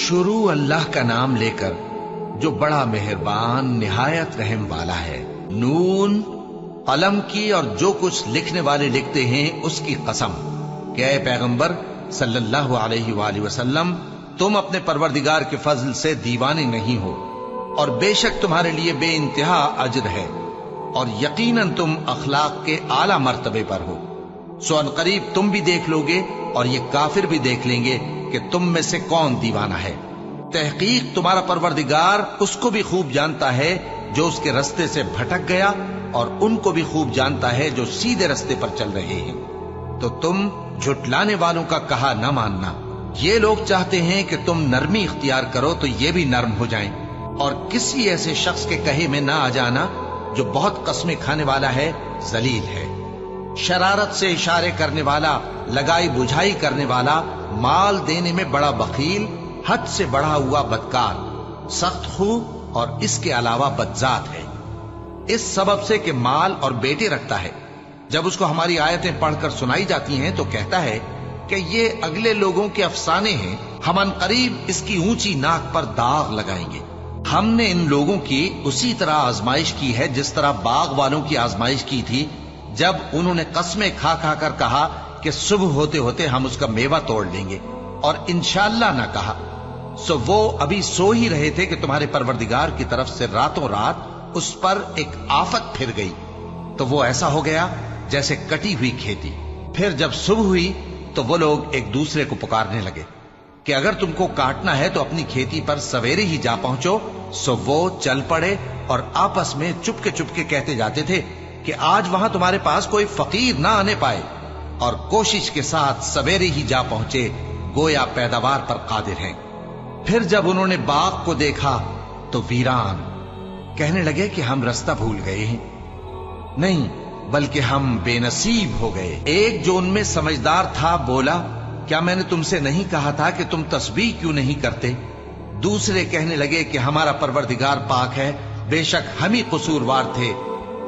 शुरू अल्लाह का नाम लेकर जो बड़ा मेहरबान निहायत रहम वाला है। नून, कलम की और जो कुछ लिखने वाले लिखते हैं उसकी कसम कि ऐ पैगंबर सल्लल्लाहु अलैहि वसल्लम, तुम अपने परवरदिगार के फजल से दीवाने नहीं हो, और बेशक तुम्हारे लिए बेइंतहा अजर है, और यकीनन तुम अखलाक के आला मर्तबे पर हो। सो अनकरीब तुम भी देख लोगे और ये काफिर भी देख लेंगे कि तुम में से कौन दीवाना है। तहकीक तुम्हारा परवरदिगार उसको भी खूब जानता है जो उसके रास्ते से भटक गया, और उनको भी खूब जानता है जो सीधे रास्ते पर चल रहे हैं। तो तुम झुटलाने वालों का कहा न मानना। ये लोग चाहते हैं कि तुम नरमी इख्तियार करो तो ये भी नर्म हो जाएं, और किसी ऐसे शख्स के कहे में ना आ जाना जो बहुत कस्में खाने वाला है, जलील है, शरारत से इशारे करने वाला, लगाई बुझाई करने वाला, माल देने में बड़ा बखील, हद से बढ़ा हुआ बदकार, सख्त खू और इसके अलावा बदजात है। इस सबब से कि माल और बेटे रखता है, जब उसको हमारी आयतें पढ़कर सुनाई जाती हैं तो कहता है कि ये अगले लोगों के अफसाने हैं, हम अनकरीब इसकी ऊंची नाक पर दाग लगाएंगे। हमने इन लोगों की उसी तरह आजमाइश की है जिस तरह बाग वालों की आजमाइश की थी, जब उन्होंने कस्में खा खा कर कहा कि सुबह होते होते हम उसका मेवा तोड़ लेंगे, और इंशाअल्लाह ना कहा। सो वो अभी सो ही रहे थे कि तुम्हारे परवरदिगार की तरफ से रातों रात उस पर एक आफत फिर गई, तो वो ऐसा हो गया जैसे कटी हुई खेती। फिर जब सुबह हुई तो वो लोग एक दूसरे को पुकारने लगे कि अगर तुमको काटना है तो अपनी खेती पर सवेरे ही जा पहुंचो। सो वो चल पड़े और आपस में चुपके चुपके कहते जाते थे कि आज वहां तुम्हारे पास कोई फकीर ना आने पाए, और कोशिश के साथ सवेरे ही जा पहुंचे, गोया पैदावार पर कादिर हैं। फिर जब उन्होंने बाग को देखा तो वीरान, कहने लगे कि हम रास्ता भूल गए हैं, नहीं बल्कि हम बेनसीब हो गए। एक जो उनमें समझदार था बोला, क्या मैंने तुमसे नहीं कहा था कि तुम तस्बीह क्यों नहीं करते? दूसरे कहने लगे कि हमारा परवरदिगार पाक है, बेशक हम ही कसूरवार थे।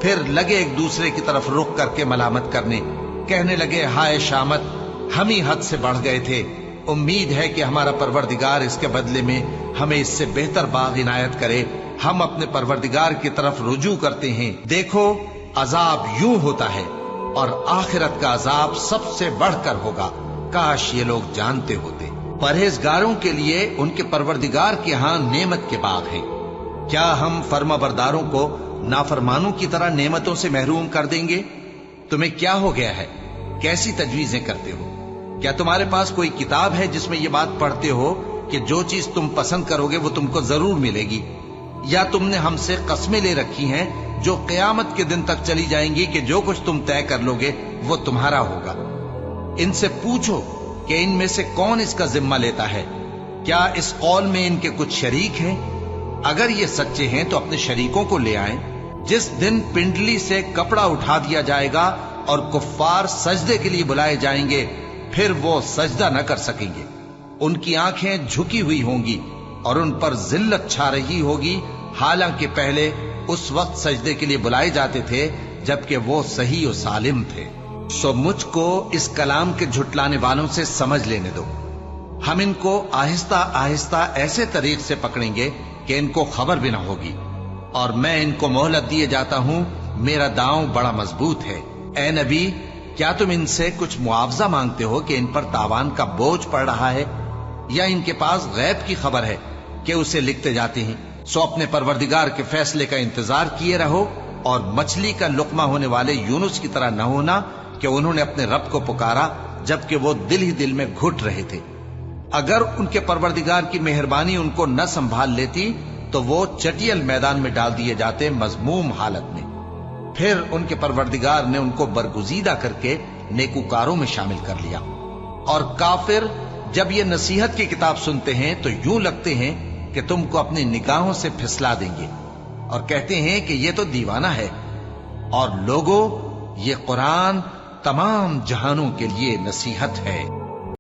फिर लगे एक दूसरे की तरफ रुख करके मलामत करने, कहने लगे हाय शामत, हम ही हद से बढ़ गए थे। उम्मीद है कि हमारा परवरदिगार इसके बदले में हमें इससे बेहतर बाग इनायत करे। हम अपने परवरदिगार की तरफ रुजू करते हैं। देखो अजाब यूं होता है, और आखिरत का अजाब सबसे बढ़कर होगा। काश ये लोग जानते होते। परहेजगारों के लिए उनके परवरदिगार के यहां नेमत के बाग हैं। क्या हम फर्माबरदारों को नाफरमानों की तरह नेमतों से महरूम कर देंगे? तुम्हें क्या हो गया है? कैसी तजवीजें करते हो? क्या तुम्हारे पास कोई किताब है जिसमें यह बात पढ़ते हो कि जो चीज तुम पसंद करोगे वो तुमको जरूर मिलेगी? या तुमने हमसे कस्में ले रखी हैं जो क़यामत के दिन तक चली जाएंगी कि जो कुछ तुम तय कर लोगे वो तुम्हारा होगा? इनसे पूछो कि इनमें से कौन इसका जिम्मा लेता है। क्या इस कौल में इनके कुछ शरीक हैं? अगर ये सच्चे हैं तो अपने शरीकों को ले आएं। जिस दिन पिंडली से कपड़ा उठा दिया जाएगा और कुफ्फार सजदे के लिए बुलाए जाएंगे, फिर वो सजदा न कर सकेंगे। उनकी आंखें झुकी हुई होंगी और उन पर जिल्लत छा रही होगी, हालांकि पहले उस वक्त सजदे के लिए बुलाए जाते थे जबकि वो सही और सालिम थे। सो मुझको इस कलाम के झुटलाने वालों से समझ लेने दो। हम इनको आहिस्ता आहिस्ता ऐसे तरीक से पकड़ेंगे कि इनको खबर भी ना होगी, और मैं इनको मोहलत दिए जाता हूं। मेरा दांव बड़ा मजबूत है। ए नबी, क्या तुम इनसे कुछ मुआवजा मांगते हो कि इन पर तावान का बोझ पड़ रहा है, या इनके पास गैब की खबर है कि उसे लिखते जाते हैं? सो अपने परवरदिगार के फैसले का इंतजार किए रहो, और मछली का लुकमा होने वाले यूनुस की तरह न होना कि उन्होंने अपने रब को पुकारा जबकि वो दिल ही दिल में घुट रहे थे। अगर उनके परवरदिगार की मेहरबानी उनको न संभाल लेती तो वो चटियल मैदान में डाल दिए जाते मजमूम हालत में। फिर उनके परवरदिगार ने उनको बरगुजीदा करके नेकूकारों में शामिल कर लिया। और काफिर जब ये नसीहत की किताब सुनते हैं तो यूं लगते हैं कि तुमको अपनी निगाहों से फिसला देंगे, और कहते हैं कि ये तो दीवाना है। और लोगों, ये कुरान तमाम जहानों के लिए नसीहत है।